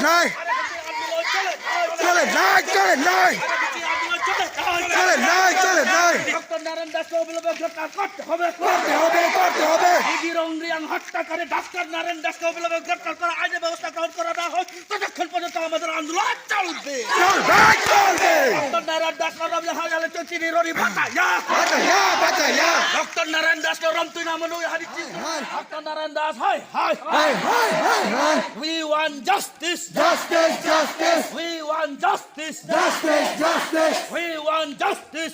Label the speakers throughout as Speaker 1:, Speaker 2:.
Speaker 1: নাই চলে নাই চলে নাই চলে নাই চলে নাই
Speaker 2: ডক্টর নারায়ণ দাসকে অবিলম্বে গ্রেফতার করতে হবে
Speaker 1: করতে হবে
Speaker 2: রংরিয়াং হত্যাকারী ডাক্তার নারায়ণ দাসকে অবিলম্বে গ্রেফতার করা আইনি ব্যবস্থা গ্রহণ করা না হয় ততক্ষণ পর্যন্ত আমাদের আন্দোলন চলবে ডক্টর নারায়ণ দাস রমলে হাজালে চচিনি রনি বাতায়া ডক্টর নারায়ণ দাসকে রমতুই নাম লই হারিছি ডক্টর নারায়ণ দাস হাই we want justice we want justice we want justice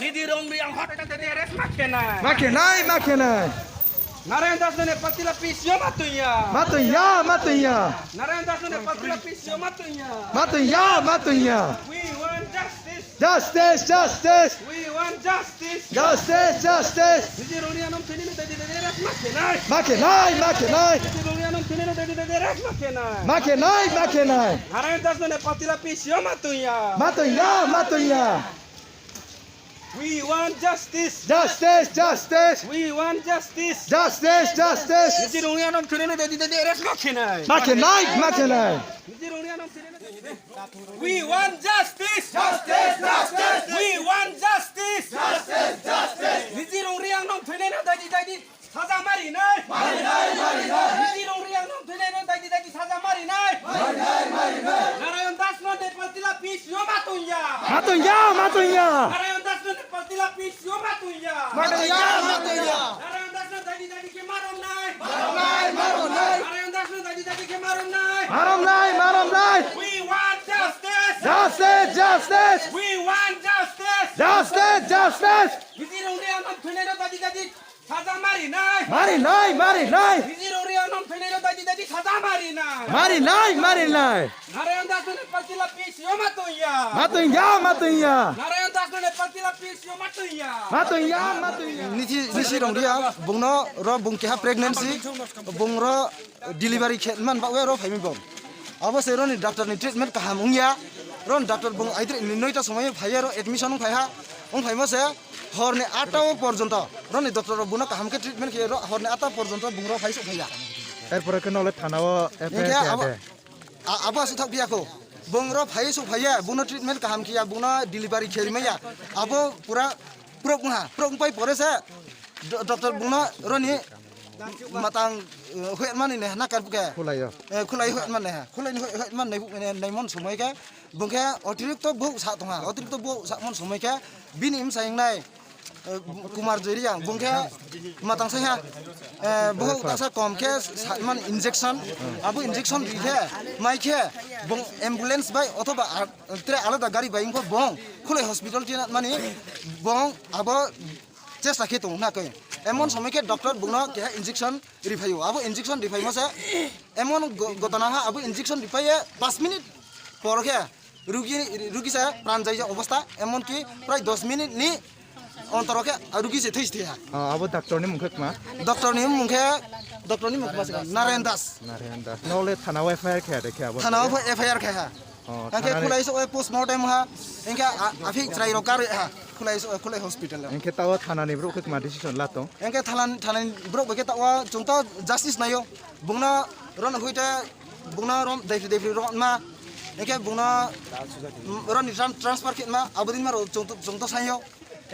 Speaker 2: নিধি রংরিয়াং হত্যাকারী অ্যারেস্ট মাকে না
Speaker 1: মাকে নাই
Speaker 2: নারায়ণ দাস ने पतिला पीसीओ matunya नारायण दास ने पतिला पीसीओ matunya we want justice we want justice Nidironi anam tini tadi ras make nai Nidironi anam tini tadi ras make nai Naरायण दास ने पतिला पीसीओ matunya we want justice we want justice Nidironi anam tini tadi ras make nai Nidironi anam tini we want justice we want justice Nizirong riang nong thune na dadi saja mari nai Nizirong riang nong thune na dadi saja mari nai Narayan Das no de patila pisyo matunya Narayan Das no de patila pisyo matunya Narayan Das no dadi ke marom nai Narayan Das no dadi ke marom nai we want justice we want justice Nizirong riang nong thune na dadi saja mari nai Nizirong riang nong thune na dadi saja mari nai Narayan Das no de patila pisyo matunya Narayan Das no de patila pisyo matunya
Speaker 3: Nisi rong dia bungno ro bung keha pregnancy bung ro delivery man ba we ro phaimi bom abo se ro ni doctor ni treatment kaham ungya ron doctor bung aidre ni noita সময় ভাইয়া ro admission phaia ung phaimo se horne 8 পর্যন্ত ro ni doctor ro buna kaham ke treatment ke ro horne 8 পর্যন্ত bung ro phaiso phaia
Speaker 1: এরপরে কেন হলে থানাও
Speaker 3: abo asu thak biako bung ro phaiso phaia buna treatment kaham kia buna delivery kherimaya abo pura prong pai pore se doctor bungna ro ni matang huet man ne na kan ke khulai huet man ne khulai huet man nei mon somoi ke bungke অতিরিক্ত বহু sa tonga অতিরিক্ত বহু sa mon somoi ke bin im saing nai kumar jeri yang bungke matang saya বহু asa kom ke man injection abu injection di ke mai ke bung ambulance bai অথবা tre আলাদা গাড়ি bai ko bong khulai hospital ti mani bong abo চেষ্টা খেতো না কই এমন সময়কে ডক্টর বুনো কে ইনজেকশন রিফাইও আবো ইনজেকশন রিফাই মাসে এমন ঘটনা আবো ইনজেকশন রিফাইয়ে 5 মিনিট পরকে রুগী সে প্রাণ যায় অবস্থা এমন কি প্রায় 10 মিনিট নি অন্তরকে রুগী সে থইস দিয়া
Speaker 1: আবো ডাক্তারনি মুখে মা
Speaker 3: ডক্টরনি মুখে মাসে নারায়ণ দাস
Speaker 1: নলে থানাও এফআইআর খেয়া দেখে আবো
Speaker 3: থানাও এফআইআর খেয়া Angke kulai so postmortem ha engke afi trai rokar ha kulai hospital
Speaker 1: engke tawa thana ni bro ke ma decision lato
Speaker 3: engke thana bro ke tawa chungta justice nayo bungna ron hoite bungna rom defi ron ma engke bungna ron transfer kit ma abudin ma chungta sayo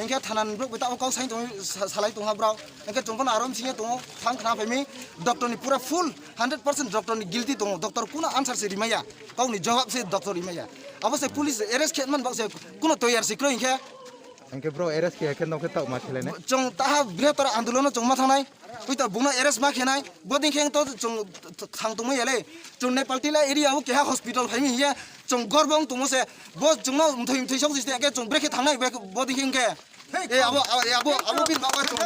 Speaker 3: engke thana bro ke tawa kau sai tong salai tong ha bro engke chungpon arom singe tong thang khna phami doctor ni pura full 100% doctor ni guilty tong doctor kuna answer se rimaya kau ni jawab se doctor rimaya abo se police arrest khetman ba se kuno toyar se kro ingke
Speaker 1: engke bro arrest ke ken nok taw ma khele ne
Speaker 3: chong taha bihtar andolon chong ma thanai uita buna arrest ma khenai boding kheng to chong thang tung yele chong ne paltila area ho ke hospital phaimi ye chong gorbong tung se bo chong no thoi sok se ke chong break thangnai boding kheng ke abo bin ba chong